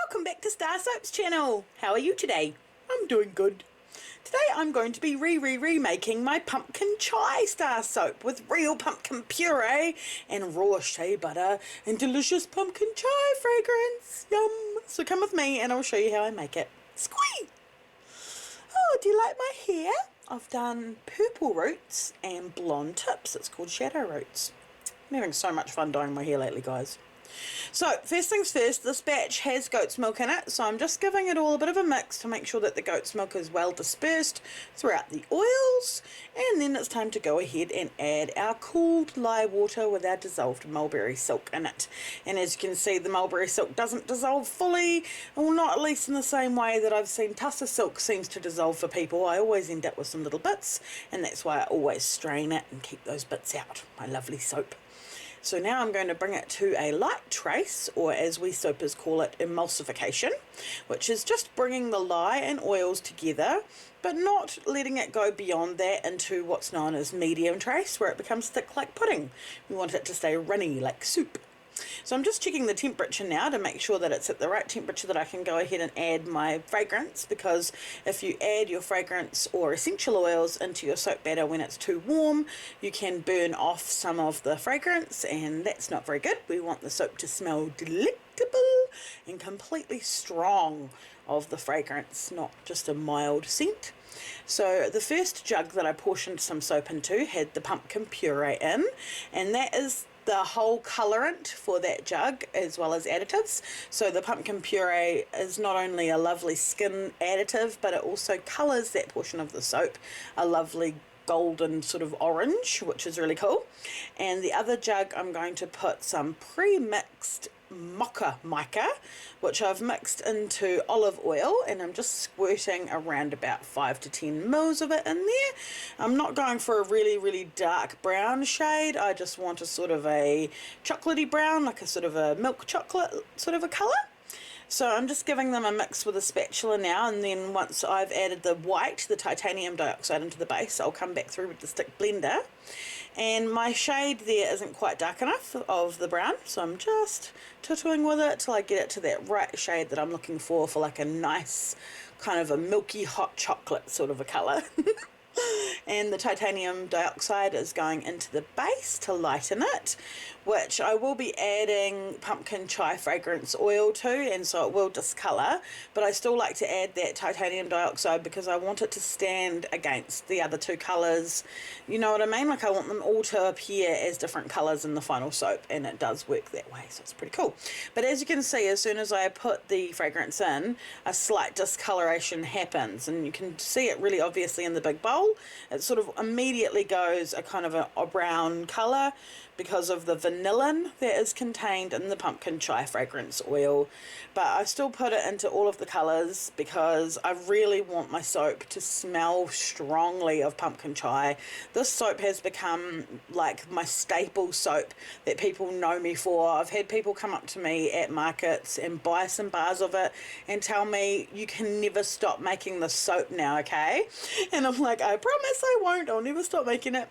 Welcome back to StarrSoap's channel. How are you today? I'm doing good. Today I'm going to be remaking my pumpkin chai Starr soap with real pumpkin puree and raw shea butter and delicious pumpkin chai fragrance. Yum! So come with me and I'll show you how I make it. Squee! Oh, do you like my hair? I've done purple roots and blonde tips. It's called shadow roots. I'm having so much fun dyeing my hair lately, guys. So first things first, this batch has goat's milk in it, so I'm just giving it all a bit of a mix to make sure that the goat's milk is well dispersed throughout the oils, and then it's time to go ahead and add our cooled lye water with our dissolved mulberry silk in it. And as you can see, the mulberry silk doesn't dissolve fully, well, not at least in the same way that I've seen tussar silk seems to dissolve for people. I always end up with some little bits, and that's why I always strain it and keep those bits out. My lovely soap. So now I'm going to bring it to a light trace, or as we soapers call it, emulsification, which is just bringing the lye and oils together, but not letting it go beyond that into what's known as medium trace, where it becomes thick like pudding. We want it to stay runny like soup. So I'm just checking the temperature now to make sure that it's at the right temperature that I can go ahead and add my fragrance, because if you add your fragrance or essential oils into your soap batter when it's too warm, you can burn off some of the fragrance, and that's not very good. We want the soap to smell delectable and completely strong of the fragrance, not just a mild scent. So the first jug that I portioned some soap into had the pumpkin puree in, and that is the whole colorant for that jug as well as additives. So the pumpkin puree is not only a lovely skin additive, but it also colors that portion of the soap a lovely golden sort of orange, which is really cool. And the other jug I'm going to put some pre-mixed mocha mica, which I've mixed into olive oil, and I'm just squirting around about 5 to 10 mils of it in there. I'm not going for a really dark brown shade. I just want a sort of a chocolatey brown, like a sort of a milk chocolate sort of a color. So I'm just giving them a mix with a spatula now, and then once I've added the white, the titanium dioxide, into the base, I'll come back through with the stick blender. And my shade there isn't quite dark enough of the brown, so I'm just tattooing with it till I get it to that right shade that I'm looking for like a nice kind of a milky hot chocolate sort of a colour. And the titanium dioxide is going into the base to lighten it, which I will be adding pumpkin chai fragrance oil to, and so it will discolour, but I still like to add that titanium dioxide because I want it to stand against the other two colours. You know what I mean? Like I want them all to appear as different colours in the final soap, and it does work that way, so it's pretty cool. But as you can see, as soon as I put the fragrance in, a slight discoloration happens, and you can see it really obviously in the big bowl. It sort of immediately goes a kind of a brown colour because of the vanillin that is contained in the pumpkin chai fragrance oil. But I still put it into all of the colours because I really want my soap to smell strongly of pumpkin chai. This soap has become like my staple soap that people know me for. I've had people come up to me at markets and buy some bars of it and tell me, you can never stop making the soap now, okay? And I'm like, I promise I won't. I'll never stop making it.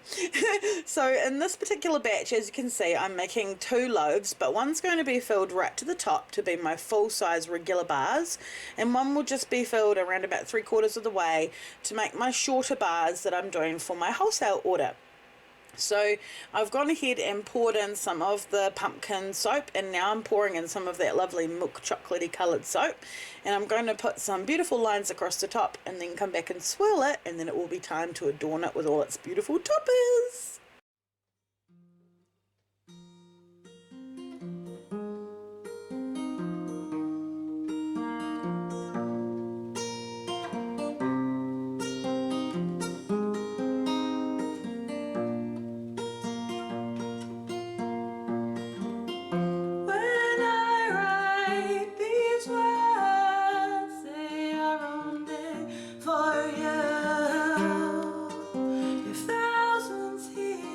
So in this particular batch, as you can see, I'm making 2 loaves, but one's going to be filled right to the top to be my full size regular bars, and one will just be filled around about 3/4 of the way to make my shorter bars that I'm doing for my wholesale order. So I've gone ahead and poured in some of the pumpkin soap, and now I'm pouring in some of that lovely milk chocolatey coloured soap, and I'm going to put some beautiful lines across the top and then come back and swirl it, and then it will be time to adorn it with all its beautiful toppers. For you, if thousands hear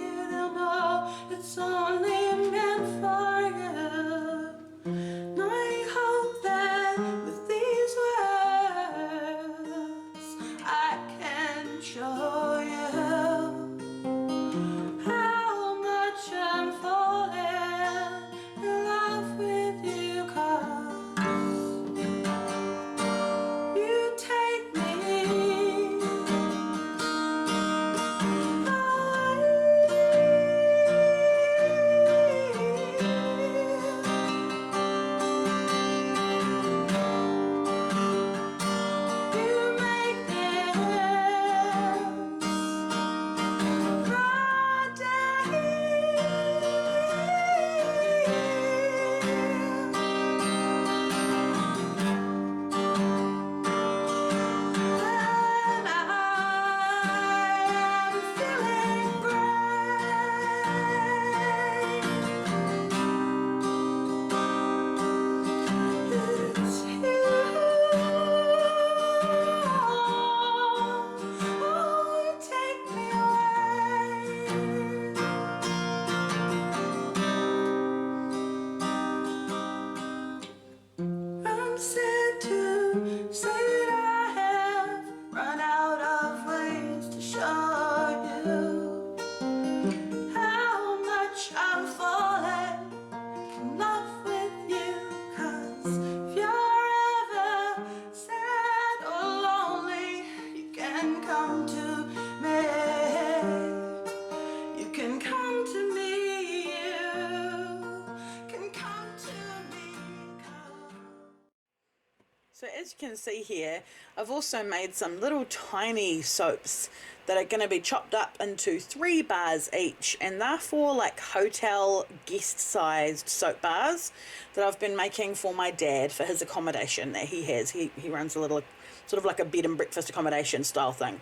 So as you can see here, I've also made some little tiny soaps that are going to be chopped up into 3 bars each, and they're for like hotel guest sized soap bars that I've been making for my dad for his accommodation that he has. He runs a little sort of like a bed and breakfast accommodation style thing.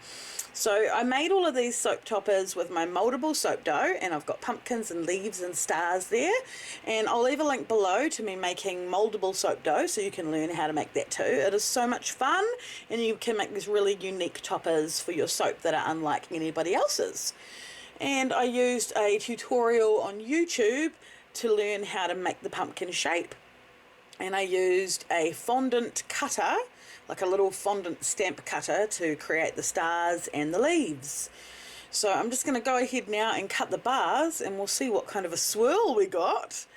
So I made all of these soap toppers with my moldable soap dough, and I've got pumpkins and leaves and stars there, and I'll leave a link below to me making moldable soap dough so you can learn how to make that too. It is so much fun, and you can make these really unique toppers for your soap that are unlike anybody else's. And I used a tutorial on YouTube to learn how to make the pumpkin shape, and I used a fondant cutter, like a little fondant stamp cutter, to create the stars and the leaves. So I'm just going to go ahead now and cut the bars, and we'll see what kind of a swirl we got.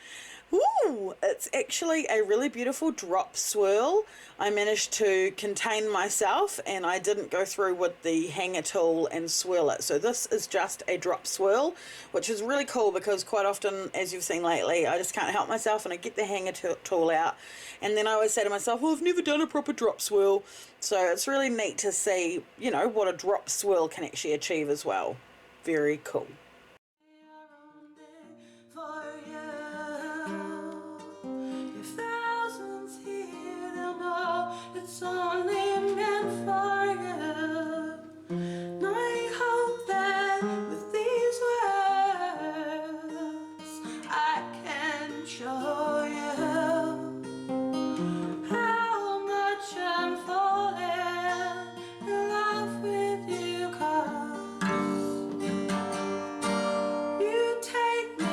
Ooh, it's actually a really beautiful drop swirl. I managed to contain myself and I didn't go through with the hanger tool and swirl it. So this is just a drop swirl, which is really cool because quite often, as you've seen lately, I just can't help myself and I get the hanger tool out. And then I always say to myself, well, I've never done a proper drop swirl. So it's really neat to see, you know, what a drop swirl can actually achieve as well. Very cool. It's only meant for you. And I hope that with these words I can show you how much I'm falling in love with you, 'cause you take me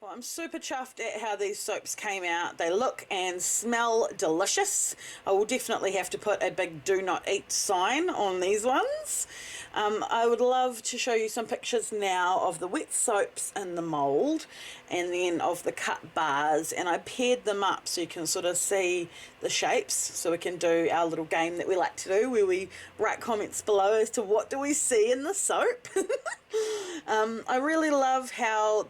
I'm super chuffed at how these soaps came out. They look and smell delicious. I will definitely have to put a big do not eat sign on these ones. I would love to show you some pictures now of the wet soaps in the mould and then of the cut bars, and I paired them up so you can sort of see the shapes, so we can do our little game that we like to do where we write comments below as to what do we see in the soap. I really love how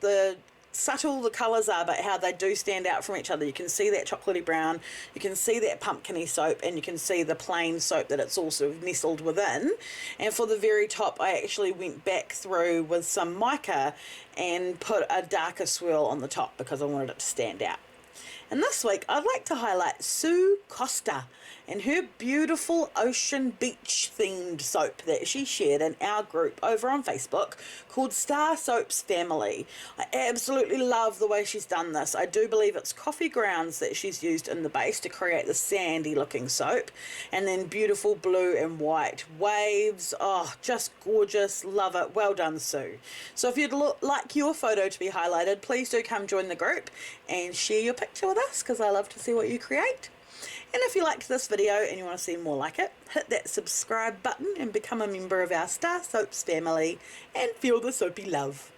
subtle the colours are, but how they do stand out from each other. You can see that chocolatey brown, you can see that pumpkiny soap, and you can see the plain soap that it's also nestled within. And for the very top, I actually went back through with some mica and put a darker swirl on the top because I wanted it to stand out. And this week I'd like to highlight Sue Costa and her beautiful ocean beach themed soap that she shared in our group over on Facebook called StarrSoapy Family. I absolutely love the way she's done this. I do believe it's coffee grounds that she's used in the base to create the sandy looking soap, and then beautiful blue and white waves. Oh, just gorgeous. Love it. Well done, Sue. So if you'd like your photo to be highlighted, please do come join the group and share your picture with us, because I love to see what you create. And if you liked this video and you want to see more like it, hit that subscribe button and become a member of our StarrSoapy family and feel the soapy love.